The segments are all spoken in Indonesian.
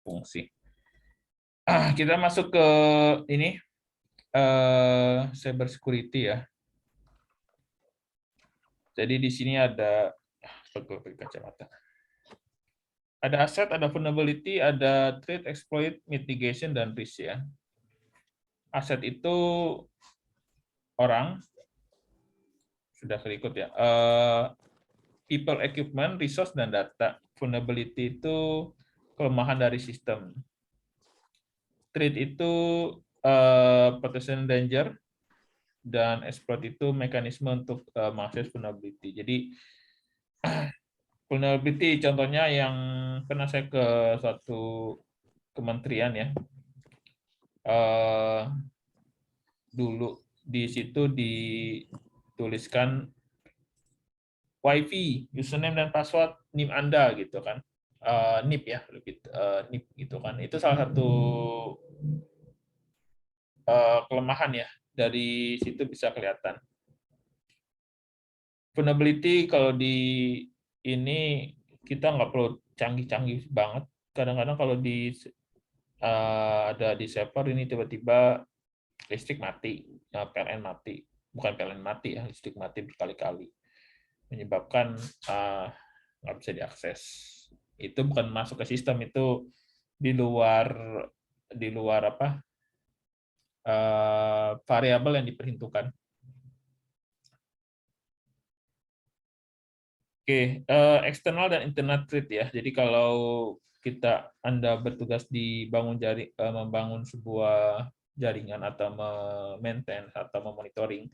fungsi. Kita masuk ke ini cyber security ya. Jadi di sini ada kacamata. Ada aset, ada vulnerability, ada threat, exploit, mitigation, dan risk ya. Aset itu orang, sudah terikut ya. People, equipment, resource, dan data. Vulnerability itu kelemahan dari sistem. Threat itu potential danger, dan exploit itu mekanisme untuk mengakses vulnerability. Jadi vulnerability contohnya yang pernah saya ke suatu kementerian ya, dulu di situ dituliskan WiFi, username dan password NIM Anda gitu kan, NIP ya, lebih NIP gitu kan. Itu salah satu kelemahan ya, dari situ bisa kelihatan. Vulnerability kalau di ini kita nggak perlu canggih-canggih banget. Kadang-kadang kalau ada di server ini tiba-tiba listrik mati, PLN mati, bukan PLN mati ya, listrik mati berkali-kali, menyebabkan nggak bisa diakses. Itu bukan masuk ke sistem, itu di luar apa variabel yang diperhitungkan. Oke, eksternal dan internal threat ya. Jadi kalau Anda bertugas di membangun sebuah jaringan atau maintain atau memonitoring,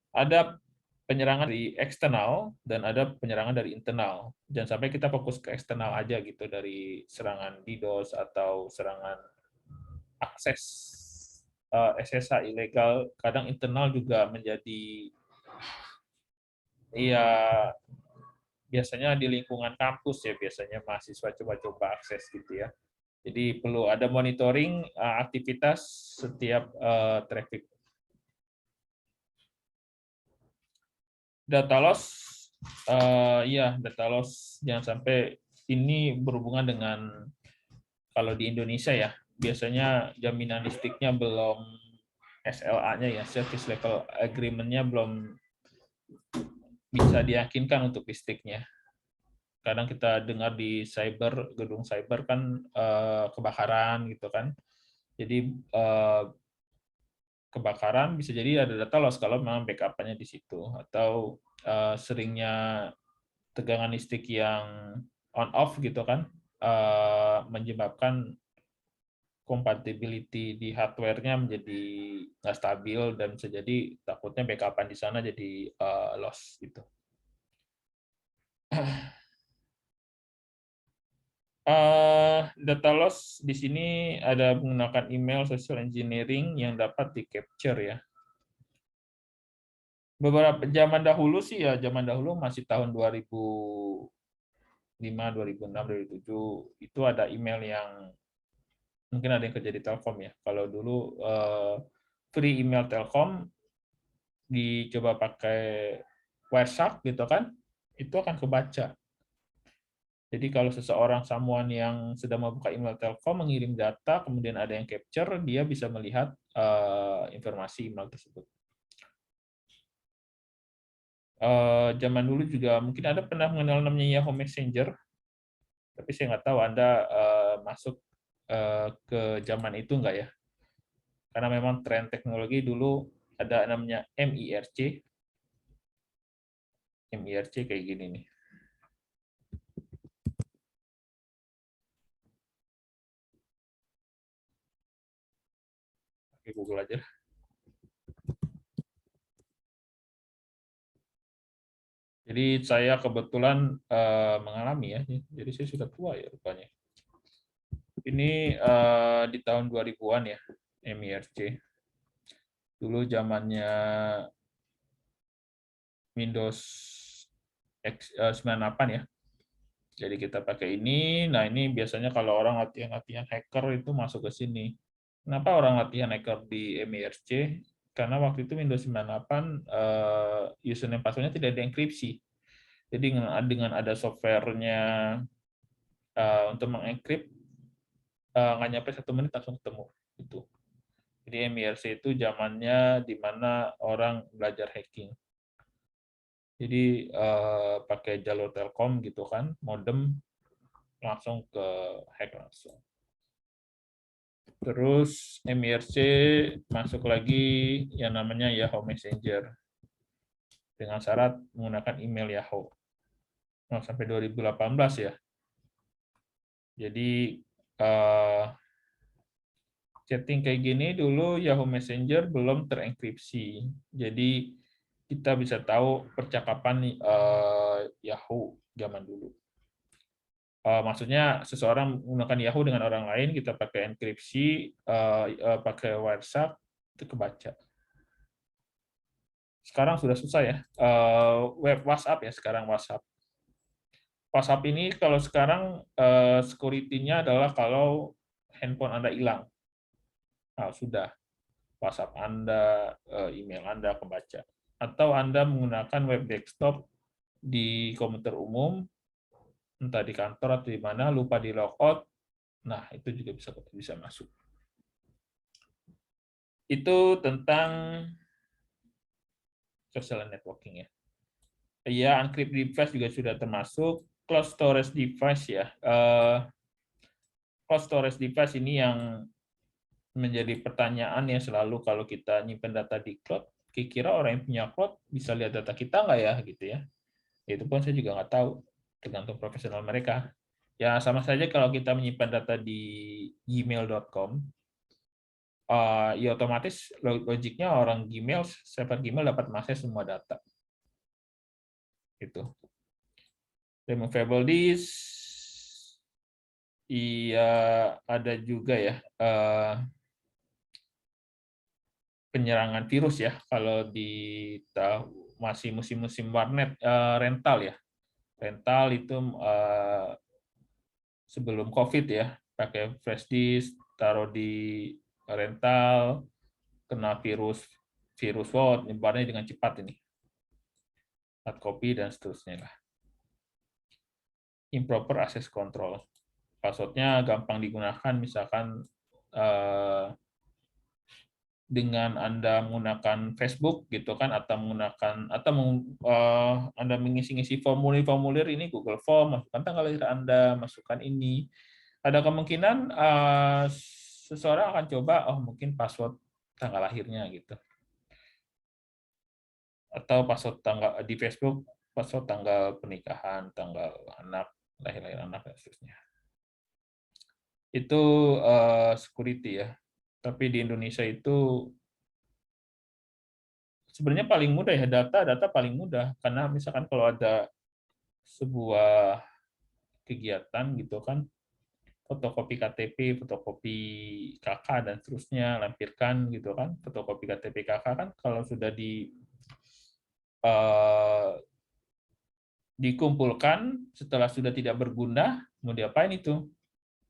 ada penyerangan dari eksternal dan ada penyerangan dari internal. Jangan sampai kita fokus ke eksternal aja gitu, dari serangan DDoS atau serangan akses SSH ilegal. Kadang internal juga menjadi ya, biasanya di lingkungan kampus ya, biasanya mahasiswa coba-coba akses gitu ya. Jadi perlu ada monitoring aktivitas setiap traffic. Data loss, ya data loss jangan sampai ini berhubungan dengan, kalau di Indonesia ya, biasanya jaminan listriknya belum SLA-nya ya, Service Level Agreement-nya belum bisa diyakinkan untuk listriknya. Kadang kita dengar di gedung cyber kan kebakaran gitu kan. Jadi kebakaran bisa jadi ada data loss kalau memang backup-nya di situ, atau seringnya tegangan listrik yang on off gitu kan, menyebabkan compatibility di hardware-nya menjadi nggak stabil, dan bisa jadi takutnya backup-an di sana jadi loss gitu. Data loss di sini ada menggunakan email, social engineering yang dapat di-capture ya. Beberapa zaman dahulu sih ya, zaman dahulu masih tahun 2005, 2006, 2007, itu ada email yang mungkin ada yang kerja di Telkom ya. Kalau dulu free email Telkom dicoba pakai Wireshark gitu kan, itu akan kebaca. Jadi kalau seseorang, someone yang sedang membuka email Telkom mengirim data, kemudian ada yang capture, dia bisa melihat informasi email tersebut. Zaman dulu juga mungkin Anda pernah mengenal namanya Yahoo Messenger, tapi saya nggak tahu Anda masuk ke zaman itu nggak ya? Karena memang tren teknologi dulu ada namanya MIRC. MIRC kayak gini nih. Oke, Google aja. Jadi saya kebetulan mengalami ya, jadi saya sudah tua ya rupanya. Ini di tahun 2000-an ya, MIRC. Dulu zamannya Windows 98 ya. Jadi kita pakai ini. Nah, ini biasanya kalau orang latihan-latihan hacker itu masuk ke sini. Kenapa orang latihan hacker di MIRC? Karena waktu itu Windows 98 username password-nya tidak dienkripsi. Jadi dengan ada software-nya untuk mengenkrip, nggak nyampe 1 menit langsung ketemu itu. Jadi MIRC itu zamannya di mana orang belajar hacking. Jadi pakai jalur Telkom gitu kan, modem langsung ke hack langsung. Terus MIRC masuk lagi yang namanya Yahoo Messenger dengan syarat menggunakan email Yahoo. Nah, sampai 2018 ya. Jadi chatting kayak gini dulu Yahoo Messenger belum terenkripsi. Jadi kita bisa tahu percakapan Yahoo zaman dulu. Maksudnya seseorang menggunakan Yahoo dengan orang lain, kita pakai enkripsi, pakai WhatsApp, itu kebaca. Sekarang sudah susah ya. Web WhatsApp ya sekarang WhatsApp. WhatsApp ini kalau sekarang security-nya adalah kalau handphone Anda hilang. Nah, sudah. WhatsApp Anda, email Anda kebaca. Atau Anda menggunakan web desktop di komputer umum, entah di kantor atau di mana, lupa di logout, nah itu juga bisa masuk. Itu tentang social networking ya. Ya, uncrypt device juga sudah termasuk. Cloud storage device ya. Cloud storage device ini yang menjadi pertanyaan ya selalu kalau kita nyimpen data di cloud. Kira-kira orang yang punya cloud bisa lihat data kita nggak ya gitu ya. Itu pun saya juga nggak tahu, tergantung profesional mereka. Ya sama saja kalau kita menyimpan data di gmail.com, ya otomatis logiknya orang Gmail, server Gmail dapat mengakses semua data. Gitu. Removable disk, iya ada juga ya penyerangan virus ya kalau di masih musim-musim warnet rental ya. Rental itu sebelum COVID ya, pakai flash disk, taruh di rental, kena virus world, nyebarnya dengan cepat ini. Hard copy dan seterusnya lah. Improper access control. Password-nya gampang digunakan, misalkan dengan Anda menggunakan Facebook gitu kan, atau menggunakan Anda mengisi-ngisi formulir ini Google Form, masukkan tanggal lahir Anda, masukkan ini. Ada kemungkinan seseorang akan coba, oh mungkin password tanggal lahirnya gitu. Atau password tanggal di Facebook, password tanggal pernikahan, tanggal anak, lahir anak dan seterusnya. Itu security ya. Tapi di Indonesia itu sebenarnya paling mudah ya, data paling mudah karena misalkan kalau ada sebuah kegiatan gitu kan, fotokopi KTP, fotokopi KK dan seterusnya, lampirkan gitu kan, fotokopi KTP KK kan kalau sudah eh, dikumpulkan setelah sudah tidak berguna, mau diapain itu?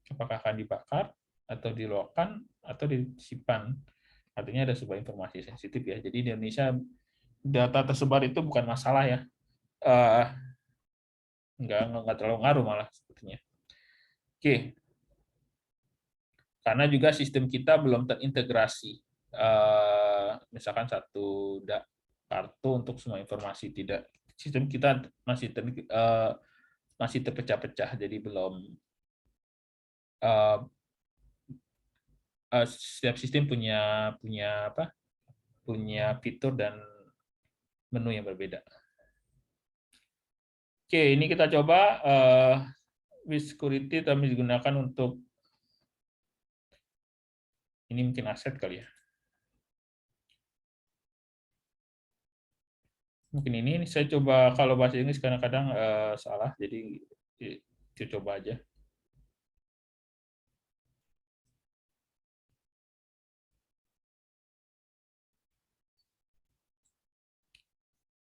Apakah akan dibakar atau dilokan atau disimpan? Artinya ada sebuah informasi sensitif ya. Jadi di Indonesia data tersebar itu bukan masalah ya. Uh, nggak terlalu ngaruh malah sebetulnya. Oke, karena juga sistem kita belum terintegrasi. Misalkan satu kartu untuk semua informasi tidak. Sistem kita masih terpecah-pecah, jadi belum setiap sistem punya punya apa? Punya fitur dan menu yang berbeda. Oke, ini kita coba with security kami digunakan untuk ini mungkin aset kali ya. Mungkin ini saya coba kalau bahasa Inggris kadang-kadang salah, jadi kita coba aja.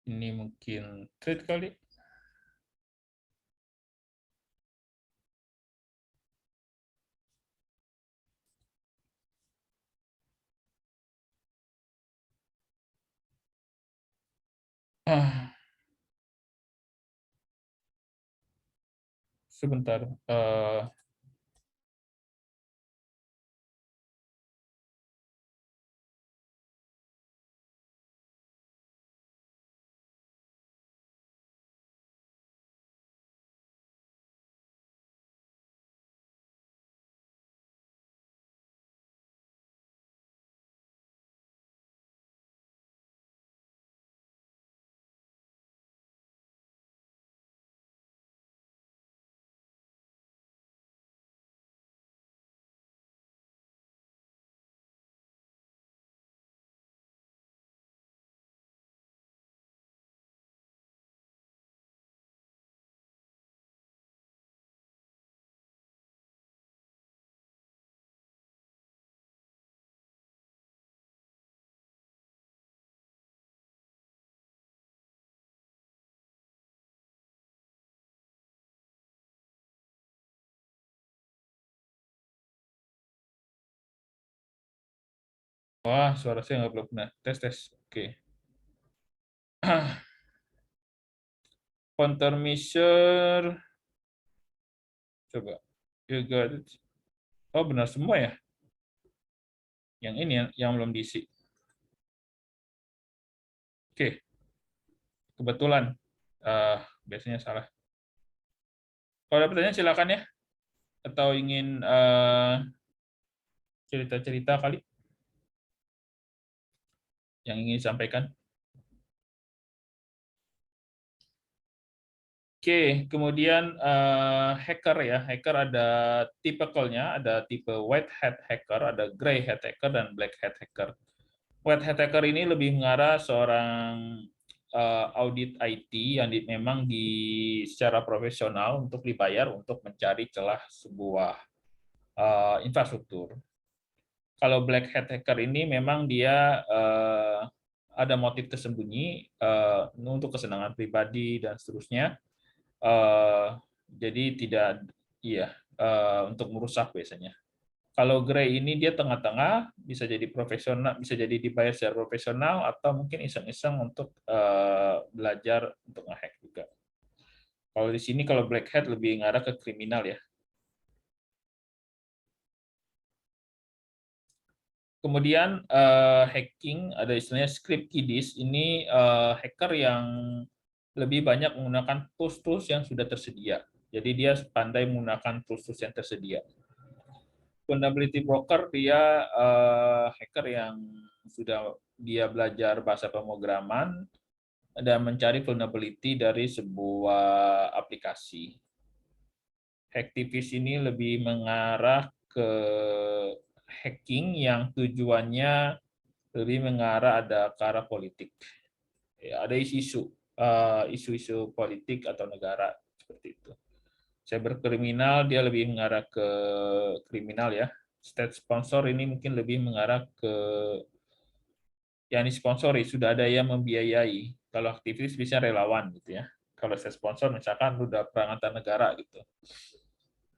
Ini mungkin trade kali. Ah, sebentar. Wah, suara saya nggak belum benar. Tes, tes. Oke. Countermeasure. Coba. You got it. Oh, benar semua ya? Yang ini yang belum diisi. Oke, kebetulan. Biasanya salah. Kalau ada pertanyaan silakan ya. Atau ingin cerita-cerita kali yang ingin disampaikan. Oke, kemudian hacker ya. Hacker ada tipikalnya, ada tipe white hat hacker, ada gray hat hacker, dan black hat hacker. White hat hacker ini lebih mengarah seorang audit IT yang memang secara profesional untuk dibayar untuk mencari celah sebuah infrastruktur. Kalau black hat hacker ini memang dia ada motif tersembunyi untuk kesenangan pribadi dan seterusnya. Jadi tidak, iya, untuk merusak biasanya. Kalau gray ini dia tengah-tengah, bisa jadi profesional, bisa jadi dibayar secara profesional atau mungkin iseng-iseng untuk belajar untuk nge-hack juga. Kalau di sini kalau black hat lebih ngarah ke kriminal ya. Kemudian hacking, ada istilahnya script kiddies, ini hacker yang lebih banyak menggunakan tools-tools yang sudah tersedia. Jadi dia pandai menggunakan tools-tools yang tersedia. Vulnerability broker dia hacker yang sudah dia belajar bahasa pemrograman dan mencari vulnerability dari sebuah aplikasi. Hacktivist ini lebih mengarah ke hacking yang tujuannya lebih mengarah ada ke arah politik. Ya, ada isu-isu politik atau negara seperti itu. Cyberkriminal dia lebih mengarah ke kriminal ya. State sponsor ini mungkin lebih mengarah ke yang disponsori, sudah ada yang membiayai. Kalau aktivis bisa relawan gitu ya. Kalau state sponsor misalkan udah perang antar negara gitu.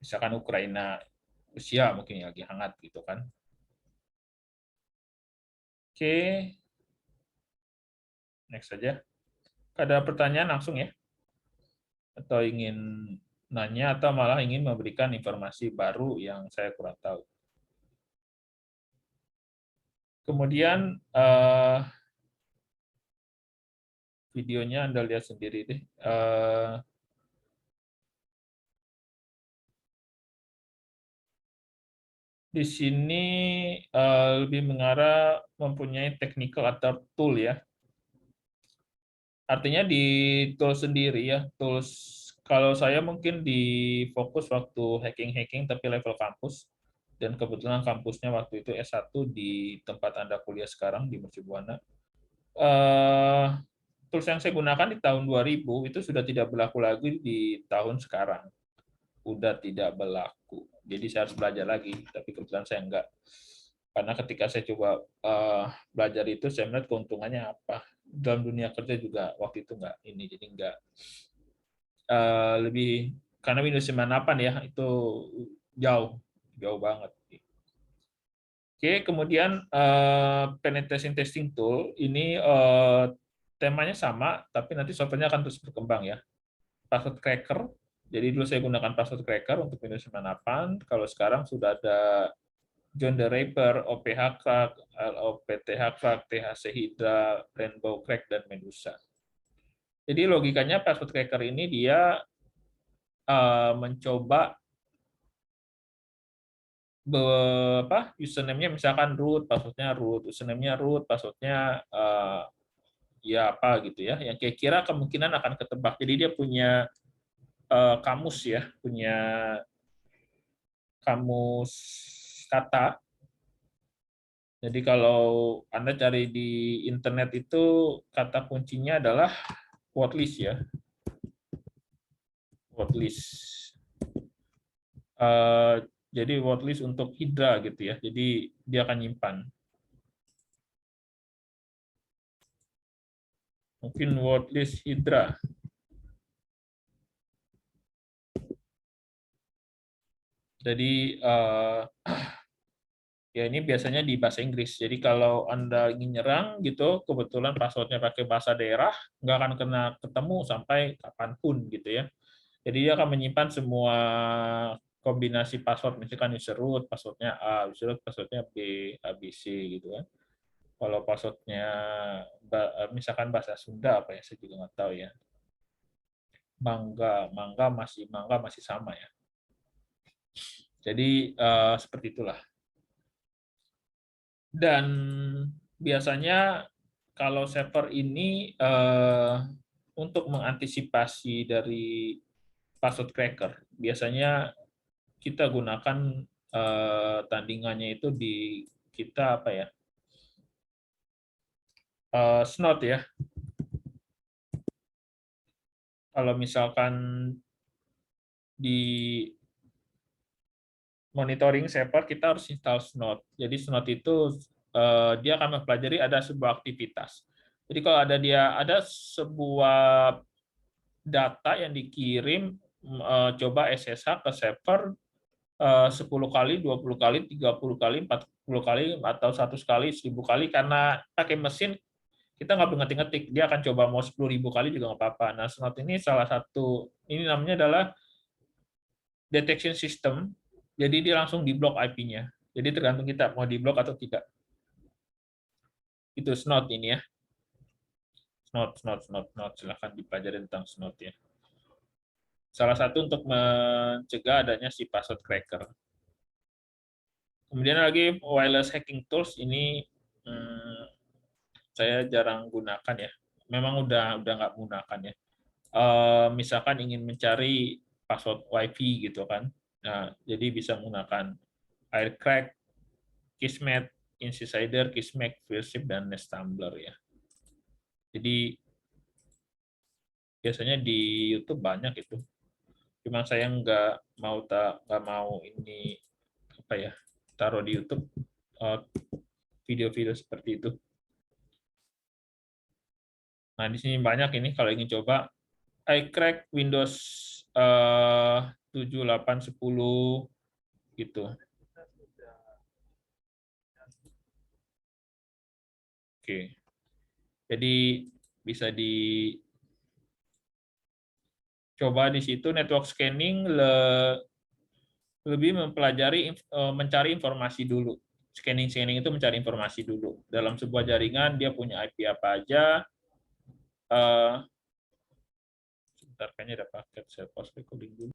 Misalkan Ukraina, Rusia mungkin yang lagi hangat gitu kan. Oke, next saja. Ada pertanyaan langsung ya? Atau ingin nanya atau malah ingin memberikan informasi baru yang saya kurang tahu. Kemudian videonya Anda lihat sendiri deh. Di sini lebih mengarah mempunyai technical atau tool ya. Artinya di tool sendiri ya, tools kalau saya mungkin di fokus waktu hacking-hacking tapi level kampus, dan kebetulan kampusnya waktu itu S1 di tempat Anda kuliah sekarang di Mercu Buana. Tools yang saya gunakan di tahun 2000 itu sudah tidak berlaku lagi di tahun sekarang. Udah tidak berlaku. Jadi saya harus belajar lagi, tapi kebetulan saya enggak. Karena ketika saya coba belajar itu, saya melihat keuntungannya apa. Dalam dunia kerja juga waktu itu enggak ini, jadi enggak lebih karena Windows 98 ya itu jauh jauh banget. Oke, kemudian penetration testing tool ini temanya sama, tapi nanti softwarenya akan terus berkembang ya. Password cracker, jadi dulu saya gunakan password cracker untuk Windows 98, kalau sekarang sudah ada John the Ripper, OPH Crack, LOPTH Crack, THC Hydra, Rainbow Crack, dan Medusa. Jadi logikanya password cracker ini dia mencoba username-nya misalkan root, username-nya root, password-nya ya apa gitu ya, yang kira-kira kemungkinan akan ketebak. Jadi dia punya kamus ya, punya kamus kata. Jadi kalau Anda cari di internet itu kata kuncinya adalah word list ya, word list. Jadi word list untuk Hydra gitu ya. Jadi dia akan nyimpan. Mungkin word list Hydra. Jadi Ya ini biasanya di bahasa Inggris. Jadi kalau Anda ingin nyerang gitu, kebetulan passwordnya pakai bahasa daerah, nggak akan kena ketemu sampai kapanpun gitu ya. Jadi dia akan menyimpan semua kombinasi password, misalkan user root, passwordnya A, user root, passwordnya B, ABC gitu kan. Kalau passwordnya misalkan bahasa Sunda apa ya, saya juga nggak tahu ya. Mangga masih sama ya. Jadi seperti itulah. Dan biasanya kalau server ini untuk mengantisipasi dari password cracker, biasanya kita gunakan tandingannya itu di kita apa ya? Snot ya. Kalau misalkan di monitoring server kita harus install Snot. Jadi Snot itu dia akan mempelajari ada sebuah aktivitas. Jadi kalau ada sebuah data yang dikirim, coba SSH ke server 10 kali, 20 kali, 30 kali, 40 kali, atau 100 kali, 1000 kali, karena pakai mesin kita nggak ngetik-ngetik, dia akan coba mau 10.000 kali juga nggak apa-apa. Nah, Snot ini salah satu, ini namanya adalah detection system, jadi dia langsung di-block IP-nya. Jadi tergantung kita mau di-block atau tidak. Itu Snot ini ya. Snot. Silahkan dipelajari tentang Snot ya. Salah satu untuk mencegah adanya si password cracker. Kemudian lagi wireless hacking tools ini saya jarang gunakan ya. Memang udah nggak gunakan ya. Misalkan ingin mencari password WiFi gitu kan. Nah, jadi bisa menggunakan Aircrack, Kismet, Insider, Kismet, Fearship, dan Nestambler ya. Jadi biasanya di YouTube banyak itu. Cuma saya nggak mau ini apa ya, taruh di YouTube video-video seperti itu. Nah, di sini banyak ini kalau ingin coba iCrack Windows 7, 8, 10 gitu. Oke. Jadi bisa dicoba di situ network scanning lebih mempelajari mencari informasi dulu. Scanning itu mencari informasi dulu. Dalam sebuah jaringan dia punya IP apa aja. Sebentar, kayaknya ada paket, saya pause recording dulu.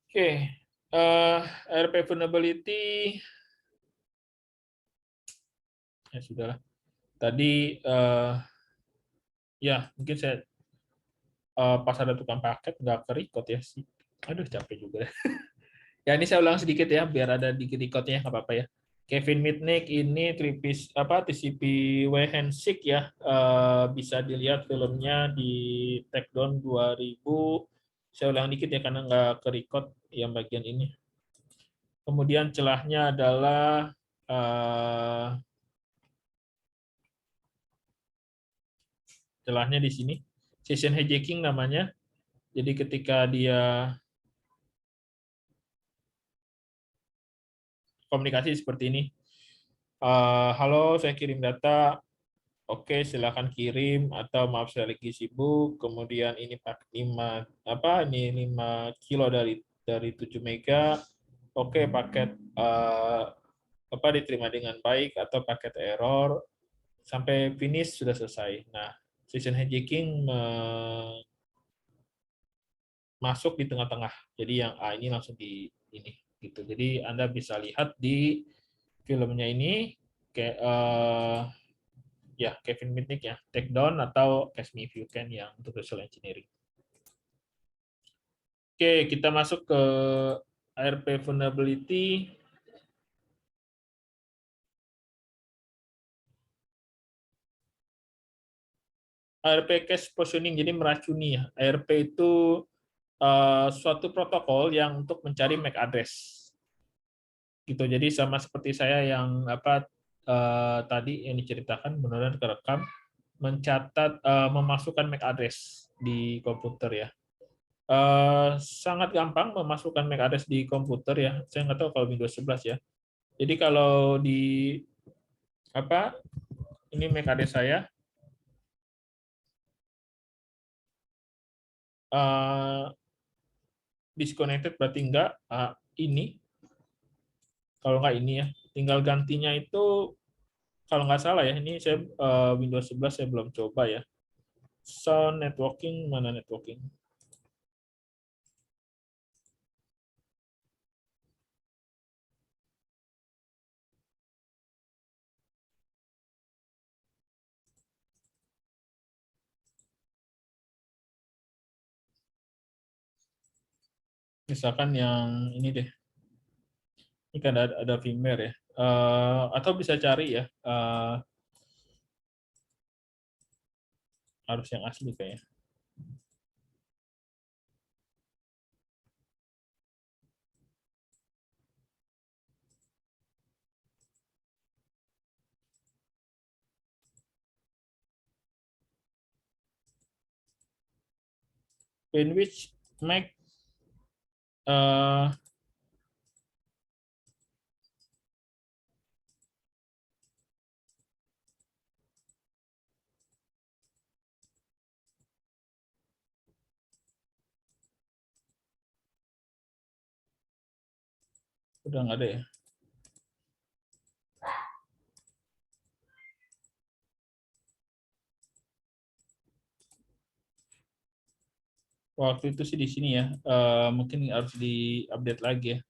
Oke, RP vulnerability ya sudahlah. Tadi ya mungkin saya pas ada tukang paket nggak ke-record ya sih. Aduh capek juga. Ya ini saya ulang sedikit ya biar ada di recordnya nggak apa-apa ya. Kevin Mitnick ini TCP Handshake ya, bisa dilihat filmnya di Takedown 2000. Saya ulang dikit ya karena nggak ke-record yang bagian ini. Kemudian celahnya adalah celahnya di sini. Session hijacking namanya. Jadi ketika dia komunikasi seperti ini. Halo, saya kirim data. Oke, silakan kirim, atau maaf saya lagi sibuk. Kemudian ini paket 5 kilo dari 7 mega. Oke, paket diterima dengan baik atau paket error sampai finish sudah selesai. Nah, session hijacking masuk di tengah-tengah. Jadi yang A ini langsung di ini gitu. Jadi Anda bisa lihat di filmnya ini kayak ya Kevin Mitnick ya, Take Down atau Catch Me If You Can yang untuk social engineering. Oke, kita masuk ke ARP vulnerability. ARP cache poisoning, jadi meracuni ya. ARP itu suatu protokol yang untuk mencari MAC address. Gitu. Jadi sama seperti saya yang tadi yang diceritakan benar-benar kerekam, mencatat memasukkan MAC address di komputer ya. Sangat gampang memasukkan MAC address di komputer ya. Saya nggak tahu kalau Windows 11 ya. Jadi kalau di apa ini MAC address saya, disconnected berarti enggak, ini kalau nggak ini ya, tinggal gantinya itu kalau nggak salah ya, ini saya Windows 11 saya belum coba ya. Sound networking, mana networking? Misalkan yang ini deh, ini kan ada firmware ya. Atau bisa cari ya, harus yang asli kayaknya. Greenwich Mac, udah nggak ada ya. Waktu itu sih di sini ya, mungkin harus di-update lagi ya.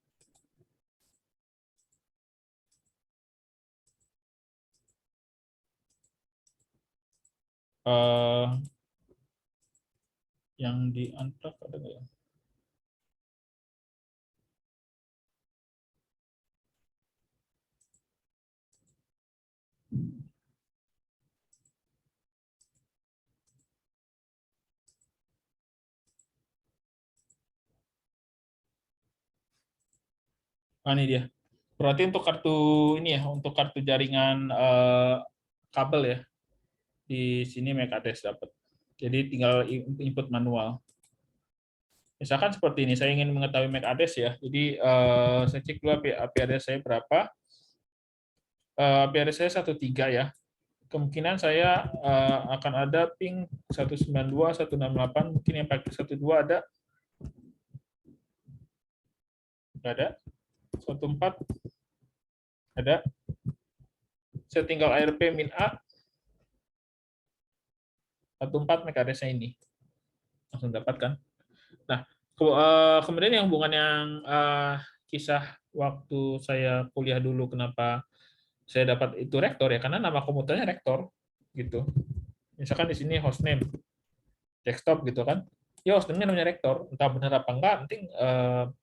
Eh, yang di unplug ada nggak ya? Ini dia. Berarti untuk kartu ini ya, untuk kartu jaringan kabel ya, di sini MAC address dapat. Jadi tinggal input manual. Misalkan seperti ini, saya ingin mengetahui MAC address ya. Jadi saya cek dulu IP address saya berapa. IP address saya 13 ya. Kemungkinan saya akan ada ping 192, 168, mungkin yang pakai 12 ada. Nggak ada. 14 ada. Saya tinggal ARP min A, 14 MAC address-nya ini. Langsung dapatkan. Nah, kemudian yang hubungan yang kisah waktu saya kuliah dulu, kenapa saya dapat itu rektor ya, karena nama komputernya rektor gitu. Misalkan di sini hostname desktop gitu kan, ya hostname-nya namanya rektor, entah benar apa enggak, penting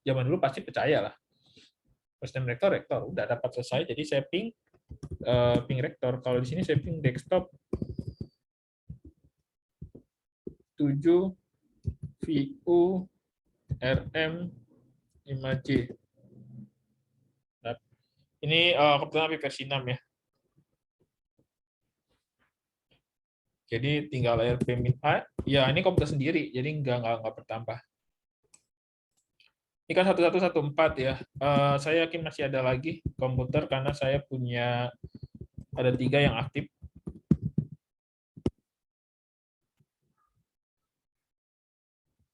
zaman dulu pasti percaya lah. Hostname rektor rektor, udah dapat selesai. Jadi saya ping rektor. Kalau di sini saya ping desktop 7 VU RM 5J. Nah, ini kebetulan versi 6 ya. Jadi tinggal RP min A, ya ini komputer sendiri, jadi nggak bertambah. Ini kan 1114 ya. Saya yakin masih ada lagi komputer karena saya punya ada 3 yang aktif.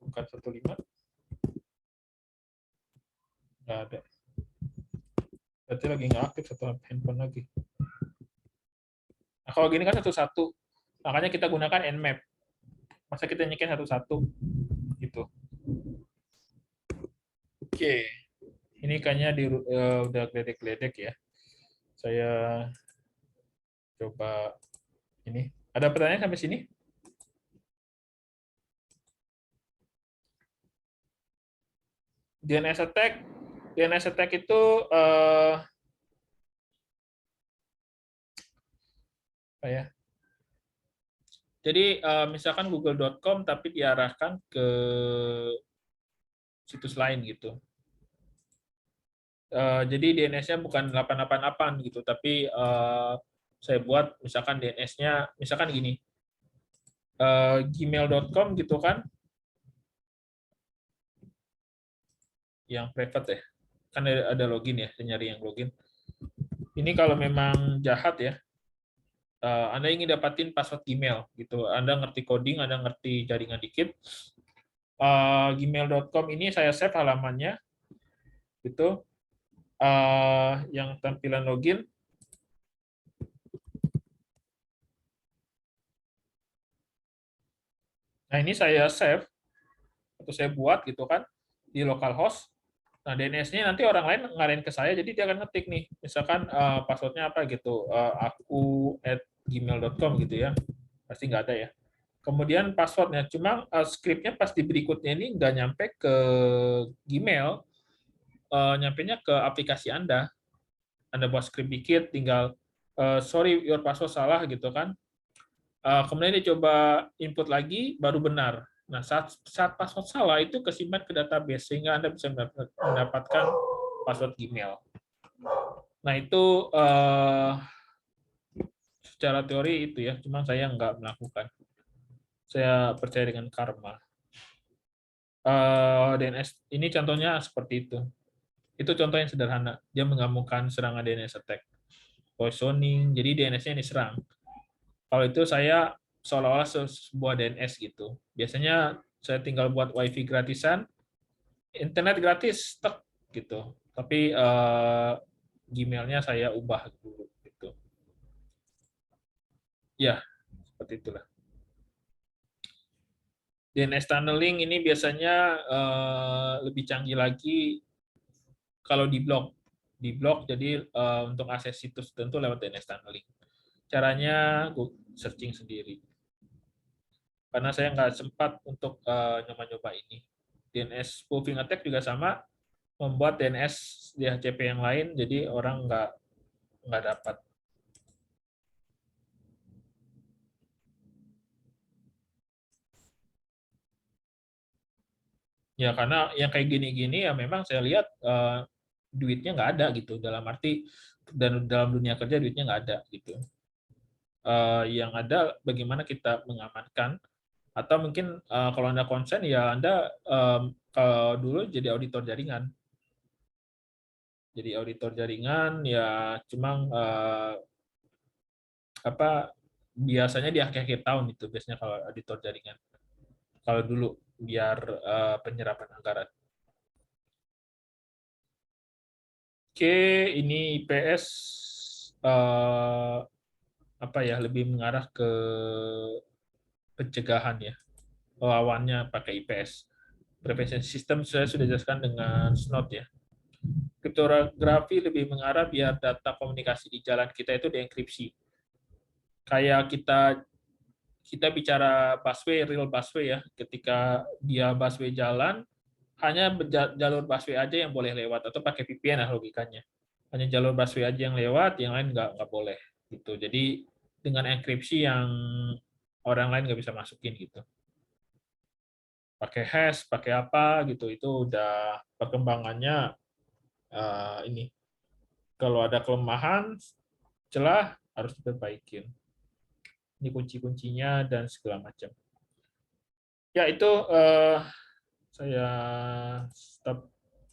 Bukan 15. Nggak ada. Berarti lagi nggak aktif satu handphone lagi. Nah, kalau gini kan satu-satu. Makanya kita gunakan Nmap. Masa kita nyekin satu-satu gitu. Oke. Ini kayaknya udah geledek-geledek ya. Saya coba ini. Ada pertanyaan sampai sini? DNS attack itu apa ya? Jadi misalkan google.com tapi diarahkan ke situs lain gitu. Jadi DNS-nya bukan 888 gitu, tapi saya buat misalkan DNS-nya misalkan gini, gmail.com gitu kan, yang private ya. Kan ada login ya, nyari yang login. Ini kalau memang jahat ya, Anda ingin dapatin password Gmail gitu. Anda ngerti coding, Anda ngerti jaringan dikit. Gmail.com ini saya save halamannya gitu. Yang tampilan login. Nah, ini saya save atau saya buat gitu kan di localhost. Nah, DNS-nya nanti orang lain ngarahin ke saya, jadi dia akan ngetik nih, misalkan passwordnya apa gitu, aku@gmail.com gitu ya, pasti nggak ada ya. Kemudian passwordnya, cuma scriptnya pas di berikutnya ini nggak nyampe ke Gmail, nyampenya ke aplikasi Anda. Anda buat script dikit, tinggal sorry your password salah gitu kan. Kemudian dicoba input lagi, baru benar. Nah, saat password salah itu kesimpan ke database sehingga Anda bisa mendapatkan password Gmail. Nah, itu secara teori itu ya, cuma saya nggak melakukan. Saya percaya dengan karma. DNS ini contohnya seperti itu. Itu contoh yang sederhana. Dia menggabungkan serangan DNS attack, poisoning. Jadi DNS-nya diserang. Kalau itu saya seolah-olah sebuah DNS gitu. Biasanya saya tinggal buat WiFi gratisan, internet gratis, tek gitu. Tapi Gmail-nya saya ubah dulu gitu. Ya, seperti itulah. DNS tunneling ini biasanya lebih canggih lagi kalau di blog. Di blog, jadi untuk akses situs tertentu lewat DNS tunneling. Caranya gue searching sendiri. Karena saya nggak sempat untuk nyoba-nyoba ini. DNS spoofing attack juga sama, membuat DNS DHCP yang lain, jadi orang nggak dapat. Ya karena yang kayak gini-gini ya memang saya lihat duitnya nggak ada gitu, dalam arti dan dalam dunia kerja duitnya nggak ada gitu. Yang ada bagaimana kita mengamankan, atau mungkin kalau Anda konsen ya Anda kalau dulu jadi auditor jaringan. Jadi auditor jaringan ya cuma apa biasanya di akhir-akhir tahun itu biasanya kalau auditor jaringan. Kalau dulu biar penyerapan anggaran. Oke, ini IPS apa ya lebih mengarah ke pencegahan ya. Lawannya pakai IPS. Prevention system saya sudah jelaskan dengan SNOT ya. Kriptografi lebih mengarah biar data komunikasi di jalan kita itu dienkripsi. Kayak kita bicara busway, real busway ya. Ketika dia busway jalan, hanya jalur busway aja yang boleh lewat, atau pakai VPN lah logikanya. Hanya jalur busway aja yang lewat, yang lain nggak boleh gitu. Jadi dengan enkripsi yang orang lain nggak bisa masukin gitu. Pakai hash, pakai apa gitu, itu udah perkembangannya ini. Kalau ada kelemahan, celah harus diperbaikin. Ini kunci-kuncinya dan segala macam. Ya itu saya stop